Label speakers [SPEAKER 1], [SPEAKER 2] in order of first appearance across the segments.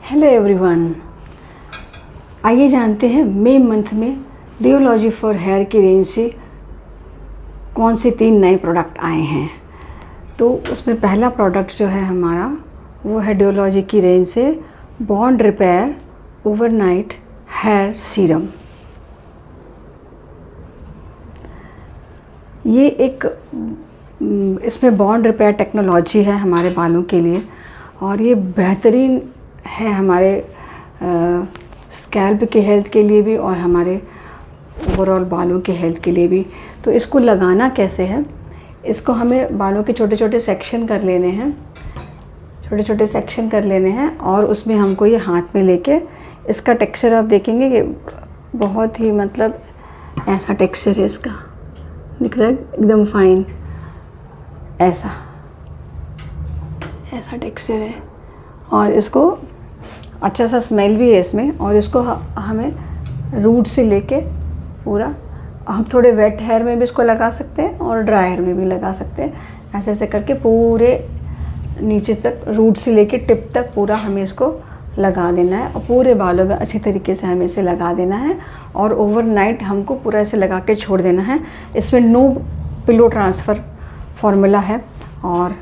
[SPEAKER 1] Hello everyone, आइए जानते हैं मई मंथ में डियोलॉजी फॉर हेयर की रेंज से कौन से 3 नए प्रोडक्ट आए हैं। तो उसमें पहला प्रोडक्ट जो है हमारा वो है डियोलॉजी की रेंज से bond repair overnight hair serum. ये एक इसमें बॉन्ड रिपेयर टेक्नोलॉजी है हमारे बालों के लिए और ये बेहतरीन है हमारे स्कैल्प के हेल्थ के लिए भी और हमारे ओवरऑल बालों के हेल्थ के लिए भी। तो इसको लगाना कैसे है, इसको हमें बालों के छोटे छोटे सेक्शन कर लेने हैं, और उसमें हमको ये हाथ में लेके इसका टेक्सचर आप देखेंगे कि बहुत ही मतलब ऐसा टेक्सचर है इसका, दिख रहा है एकदम फाइन, ऐसा टेक्सचर है और इसको अच्छा सा स्मेल भी है इसमें। और इसको हमें रूट से लेके पूरा, हम थोड़े वेट हेयर में भी इसको लगा सकते हैं और ड्राई हेयर में भी लगा सकते हैं। ऐसे ऐसे करके पूरे नीचे तक, रूट से लेके टिप तक पूरा हमें इसको लगा देना है और पूरे बालों में अच्छी तरीके से हमें इसे लगा देना है और ओवरनाइट हमको पूरा इसे लगा के छोड़ देना है। इसमें नो पिलो ट्रांसफ़र फार्मूला है और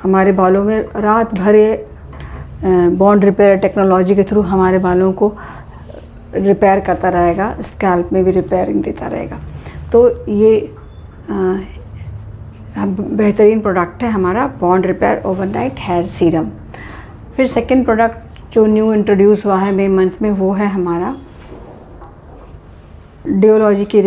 [SPEAKER 1] हमारे बालों में रात भर ये बॉन्ड रिपेयर टेक्नोलॉजी के थ्रू हमारे बालों को रिपेयर करता रहेगा, स्कैल्प में भी रिपेयरिंग देता रहेगा। तो ये बेहतरीन प्रोडक्ट है हमारा bond repair overnight hair serum. फिर सेकंड प्रोडक्ट जो न्यू इंट्रोड्यूस हुआ है मई मंथ में वो है हमारा डियोलॉजी की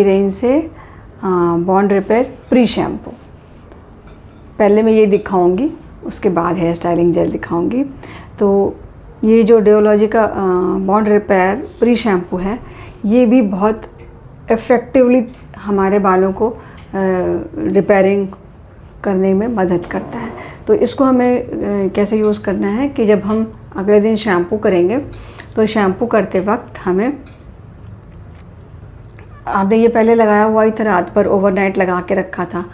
[SPEAKER 1] रेंज से बॉन्ड रिपेयर प्री शैम्पू। पहले मैं ये दिखाऊंगी, उसके बाद हेयर स्टाइलिंग जेल दिखाऊंगी। तो ये जो डियोलॉजी का बॉन्ड रिपेयर प्री शैम्पू है, ये भी बहुत इफ़ेक्टिवली हमारे बालों को रिपेयरिंग करने में मदद करता है। तो इसको हमें कैसे यूज़ करना है कि जब हम अगले दिन शैम्पू करेंगे तो शैम्पू करते वक्त हमें, आपने ये पहले लगाया हुआ ही था, रात भर ओवरनाइट लगा के रखा था,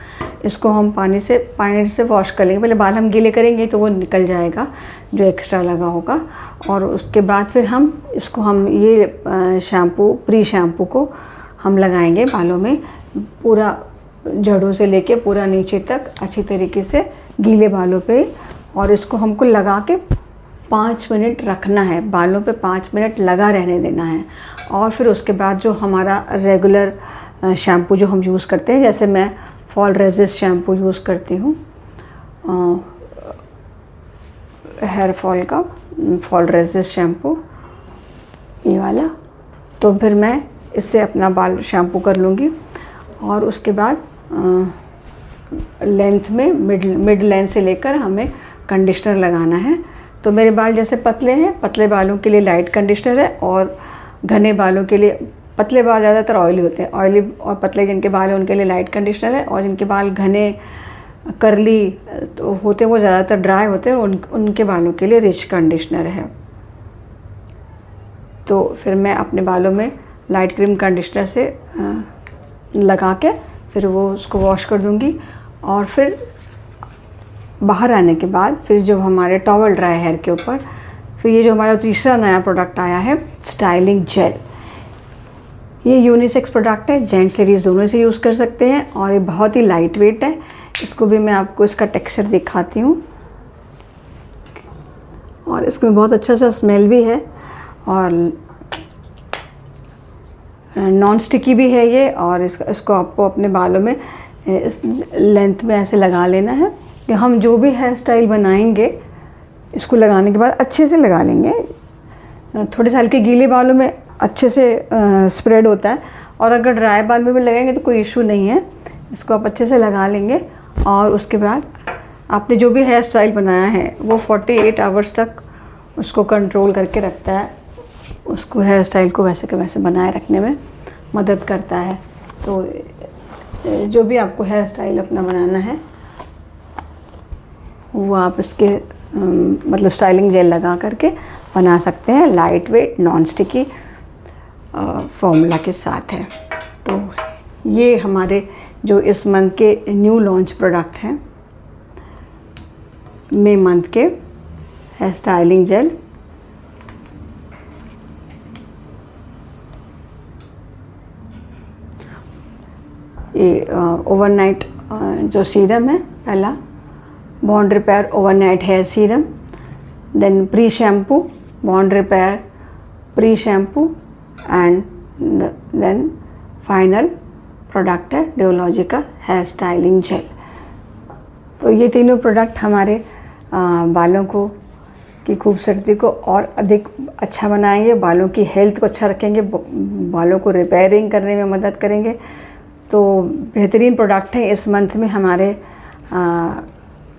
[SPEAKER 1] इसको हम पानी से वॉश कर लेंगे। पहले बाल हम गीले करेंगे तो वो निकल जाएगा जो एक्स्ट्रा लगा होगा, और उसके बाद फिर हम ये शैम्पू प्री शैम्पू को हम लगाएंगे बालों में, पूरा जड़ों से लेके पूरा नीचे तक अच्छी तरीके से गीले बालों पे, और इसको हमको लगा के 5 मिनट रखना है, बालों पे 5 मिनट लगा रहने देना है। और फिर उसके बाद जो हमारा रेगुलर शैम्पू जो हम यूज़ करते हैं, जैसे मैं फॉल रेजिस्ट शैम्पू यूज़ करती हूँ, हेयर फॉल का फॉल रेजिस्ट शैम्पू ये वाला, तो फिर मैं इससे अपना बाल शैम्पू कर लूँगी। और उसके बाद लेंथ में मिड लेंथ से लेकर हमें कंडीशनर लगाना है। तो मेरे बाल जैसे पतले हैं, पतले बालों के लिए लाइट कंडीशनर है, और घने बालों के लिए, पतले बाल ज़्यादातर ऑयली होते हैं, ऑयली और पतले जिनके बाल हैं उनके लिए लाइट कंडीशनर है, और जिनके बाल घने करली तो होते हैं वो ज़्यादातर ड्राई होते हैं, उनके बालों के लिए रिच कंडीशनर है। तो फिर मैं अपने बालों में लाइट क्रीम कंडीशनर से लगा के फिर वो उसको वॉश कर दूँगी। और फिर बाहर आने के बाद फिर जो हमारे टॉवल ड्राई हेयर के ऊपर फिर ये जो हमारा तीसरा नया प्रोडक्ट आया है स्टाइलिंग जेल। ये यूनिसेक्स प्रोडक्ट है, जेंट्स लेडीज़ दोनों से यूज़ कर सकते हैं और ये बहुत ही लाइट वेट है। इसको भी मैं आपको इसका टेक्सचर दिखाती हूँ, और इसमें बहुत अच्छा सा स्मेल भी है और नॉन स्टिकी भी है ये। और इसको आपको अपने बालों में इस लेंथ में ऐसे लगा लेना है कि हम जो भी हेयर स्टाइल बनाएंगे इसको लगाने के बाद अच्छे से लगा लेंगे। थोड़े से हल्के गीले बालों में अच्छे से स्प्रेड होता है, और अगर ड्राई बाल में भी लगाएंगे तो कोई इशू नहीं है। इसको आप अच्छे से लगा लेंगे और उसके बाद आपने जो भी हेयर स्टाइल बनाया है वो 48 आवर्स तक उसको कंट्रोल करके रखता है, उसको हेयर स्टाइल को वैसे के वैसे बनाए रखने में मदद करता है। तो जो भी आपको हेयर स्टाइल अपना बनाना है वो आप इसके मतलब स्टाइलिंग जेल लगा करके बना सकते हैं, light weight non sticky formula के साथ है। तो ये हमारे जो इस मंथ के न्यू लॉन्च प्रोडक्ट हैं, मई मंथ के हेयर स्टाइलिंग जेल। ये ओवरनाइट जो सीरम है, पहला bond repair overnight hair serum, then pre shampoo bond repair pre shampoo and then final product है डेओलॉजी का हेयर स्टाइलिंग जेल। तो ये तीनों प्रोडक्ट हमारे बालों को की खूबसूरती को और अधिक अच्छा बनाएंगे, बालों की हेल्थ को अच्छा रखेंगे, बालों को रिपेयरिंग करने में मदद करेंगे। तो बेहतरीन प्रोडक्ट है इस मंथ में हमारे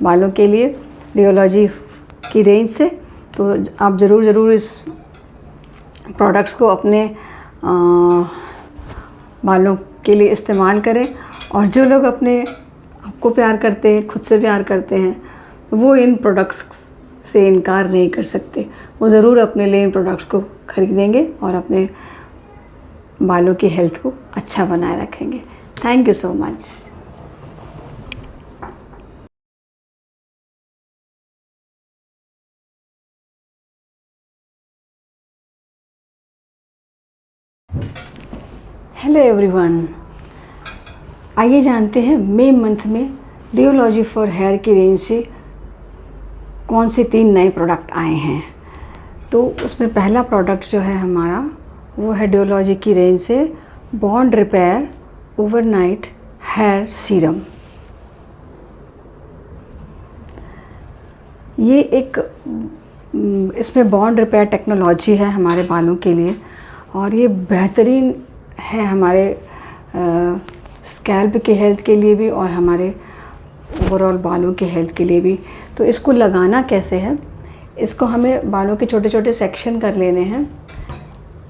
[SPEAKER 1] बालों के लिए डेओलॉजी की रेंज से। तो आप ज़रूर इस प्रोडक्ट्स को अपने बालों के लिए इस्तेमाल करें। और जो लोग अपने आपको प्यार करते हैं, खुद से प्यार करते हैं, वो इन प्रोडक्ट्स से इनकार नहीं कर सकते। वो ज़रूर अपने लिए इन प्रोडक्ट्स को खरीदेंगे और अपने बालों की हेल्थ को अच्छा बनाए रखेंगे। Thank you so much. Hello everyone, आइए जानते हैं मई मंथ में डेओलॉजी फॉर हेयर की रेंज से कौन से 3 नए प्रोडक्ट आए हैं। तो उसमें पहला प्रोडक्ट जो है हमारा वो है डेओलॉजी की रेंज से bond repair overnight hair serum. ये एक इसमें बॉन्ड रिपेयर टेक्नोलॉजी है हमारे बालों के लिए और ये बेहतरीन है हमारे स्कैल्प के हेल्थ के लिए भी और हमारे ओवरऑल बालों के हेल्थ के लिए भी। तो इसको लगाना कैसे है, इसको हमें बालों के छोटे छोटे सेक्शन कर लेने हैं,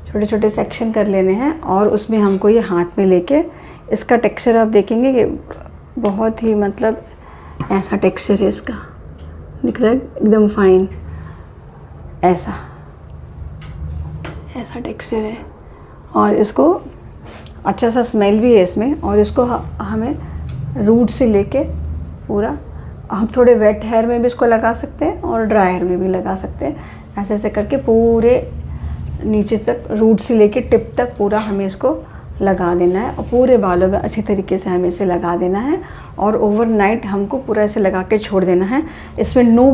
[SPEAKER 1] छोटे छोटे सेक्शन कर लेने हैं और उसमें हमको ये हाथ में लेके इसका टेक्सचर आप देखेंगे कि बहुत ही मतलब ऐसा टेक्सचर है इसका, दिख रहा है एकदम फाइन, ऐसा टेक्सचर है। और इसको अच्छा सा स्मेल भी है इसमें। और इसको हमें रूट से लेके पूरा, हम थोड़े वेट हेयर में भी इसको लगा सकते हैं और ड्राई हेयर में भी लगा सकते हैं। ऐसे ऐसे करके पूरे नीचे तक, रूट से लेके टिप तक पूरा हमें इसको लगा देना है और पूरे बालों में अच्छी तरीके से हमें इसे लगा देना है और ओवरनाइट हमको पूरा ऐसे लगा के छोड़ देना है। इसमें नो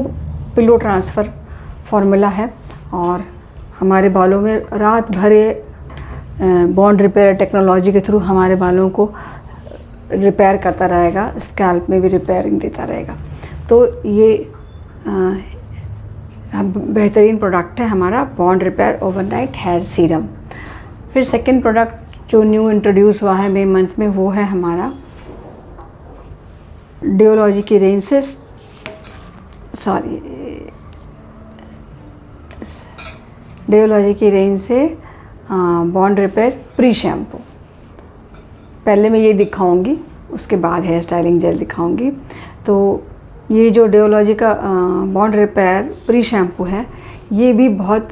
[SPEAKER 1] पिलो ट्रांसफ़र फॉर्मूला है और हमारे बालों में रात भर बॉन्ड रिपेयर टेक्नोलॉजी के थ्रू हमारे बालों को रिपेयर करता रहेगा, स्कैल्प में भी रिपेयरिंग देता रहेगा। तो ये बेहतरीन प्रोडक्ट है हमारा bond repair overnight hair serum. फिर सेकंड प्रोडक्ट जो न्यू इंट्रोड्यूस हुआ है मई मंथ में वो है हमारा डेओलॉजी की रेंज से डेओलॉजी की रेंज से बॉन्ड रिपेयर प्री शैम्पू। पहले मैं ये दिखाऊंगी, उसके बाद हेयर स्टाइलिंग जेल दिखाऊंगी। तो ये जो डेओलॉजी का बॉन्ड रिपेयर प्री शैम्पू है, ये भी बहुत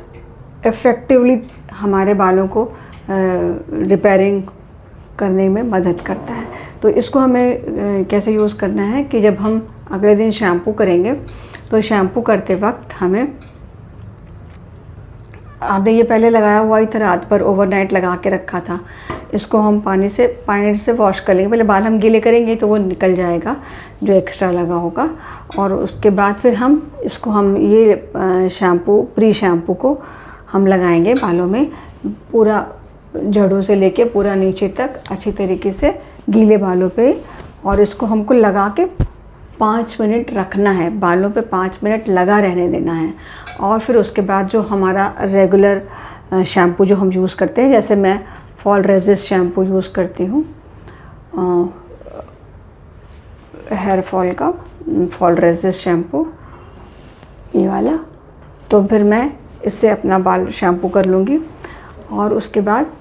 [SPEAKER 1] इफ़ेक्टिवली हमारे बालों को रिपेयरिंग करने में मदद करता है। तो इसको हमें कैसे यूज़ करना है कि जब हम अगले दिन शैम्पू करेंगे तो शैम्पू करते वक्त हमें, आपने ये पहले लगाया हुआ ही था, रात भर ओवरनाइट लगा के रखा था, इसको हम पानी से वॉश कर लेंगे। पहले बाल हम गीले करेंगे तो वो निकल जाएगा जो एक्स्ट्रा लगा होगा और उसके बाद फिर हम ये शैम्पू प्री शैम्पू को हम लगाएंगे बालों में, पूरा जड़ों से लेके पूरा नीचे तक अच्छी तरीके से गीले बालों पे। और इसको हमको लगा के 5 मिनट रखना है, बालों पे 5 मिनट लगा रहने देना है। और फिर उसके बाद जो हमारा रेगुलर शैम्पू जो हम यूज़ करते हैं, जैसे मैं फॉल रेजिस्ट शैम्पू यूज़ करती हूँ हेयर फॉल का, फॉल रेजिस्ट शैम्पू ये वाला, तो फिर मैं इससे अपना बाल शैम्पू कर लूँगी। और उसके बाद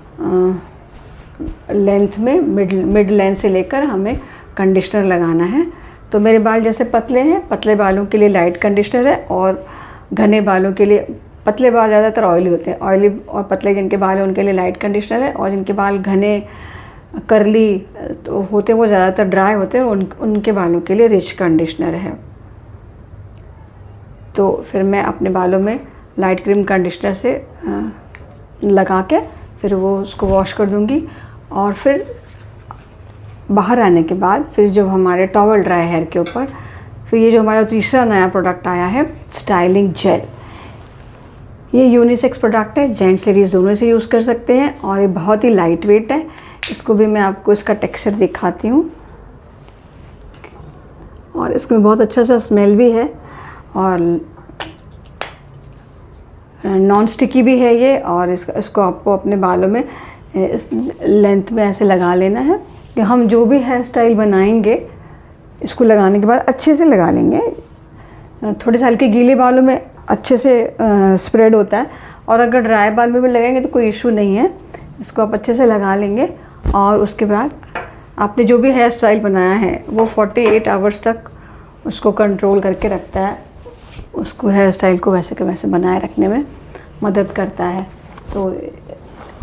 [SPEAKER 1] लेंथ में मिड लेंथ से लेकर हमें कंडीशनर लगाना है। तो मेरे बाल जैसे पतले हैं, पतले बालों के लिए लाइट कंडीशनर है और घने बालों के लिए, पतले बाल ज़्यादातर ऑयली होते हैं, ऑयली और पतले जिनके बाल हैं उनके लिए लाइट कंडीशनर है और जिनके बाल घने करली तो होते हैं, वो ज़्यादातर ड्राई होते हैं, और उनके बालों के लिए रिच कंडीशनर है। तो फिर मैं अपने बालों में लाइट क्रीम कंडीशनर से लगा के फिर वो उसको वॉश कर दूँगी। और फिर बाहर आने के बाद फिर जो हमारे टॉवल ड्राई हेयर के ऊपर फिर ये जो हमारा तीसरा नया प्रोडक्ट आया है स्टाइलिंग जेल। ये यूनिसेक्स प्रोडक्ट है, जेंट्स लेडीज़ दोनों से यूज़ कर सकते हैं, और ये बहुत ही लाइट वेट है। इसको भी मैं आपको इसका टेक्सचर दिखाती हूँ, और इसमें बहुत अच्छा सा स्मेल भी है, और नॉन स्टिकी भी है ये। और इसको आपको अपने बालों में इस लेंथ में ऐसे लगा लेना है कि हम जो भी हेयर स्टाइल बनाएंगे इसको लगाने के बाद अच्छे से लगा लेंगे। थोड़े साल के गीले बालों में अच्छे से स्प्रेड होता है, और अगर ड्राई बाल में भी लगाएंगे तो कोई इशू नहीं है। इसको आप अच्छे से लगा लेंगे, और उसके बाद आपने जो भी हेयर स्टाइल बनाया है वो 48 आवर्स तक उसको कंट्रोल करके रखता है, उसको हेयर स्टाइल को वैसे के वैसे बनाए रखने में मदद करता है। तो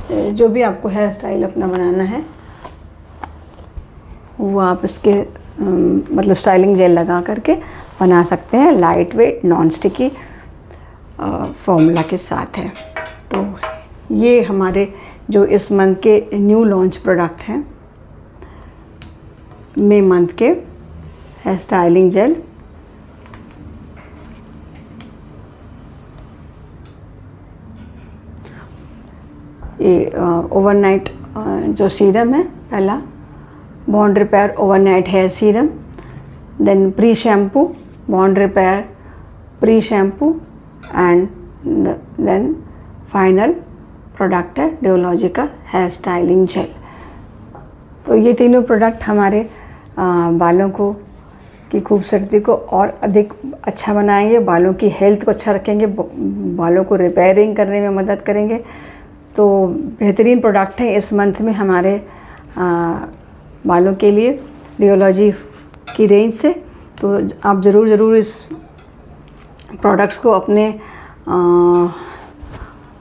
[SPEAKER 1] जो भी आपको हेयर स्टाइल अपना बनाना है वो आप इसके मतलब स्टाइलिंग जेल लगा करके बना सकते हैं, light weight non sticky formula के साथ है। तो ये हमारे जो इस मंथ के न्यू लॉन्च प्रोडक्ट हैं, मई मंथ के हेयर स्टाइलिंग जेल। ये ओवरनाइट जो सीरम है, पहला bond repair overnight hair serum, then pre shampoo bond repair pre shampoo, and then final product है डियोलॉजिकल हेयर स्टाइलिंग जेल। तो ये तीनों प्रोडक्ट हमारे बालों को की खूबसूरती को और अधिक अच्छा बनाएंगे, बालों की हेल्थ को अच्छा रखेंगे, बालों को रिपेयरिंग करने में मदद करेंगे। तो बेहतरीन प्रोडक्ट है इस मंथ में हमारे बालों के लिए डियोलॉजी की रेंज से। तो आप ज़रूर इस प्रोडक्ट्स को अपने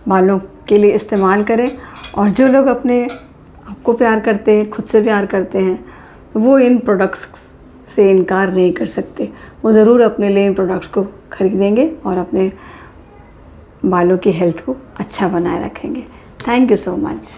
[SPEAKER 1] बालों के लिए इस्तेमाल करें। और जो लोग अपने आपको प्यार करते हैं, खुद से प्यार करते हैं, वो इन प्रोडक्ट्स से इनकार नहीं कर सकते। वो ज़रूर अपने लिए इन प्रोडक्ट्स को खरीदेंगे और अपने बालों की हेल्थ को अच्छा बनाए रखेंगे। Thank you so much.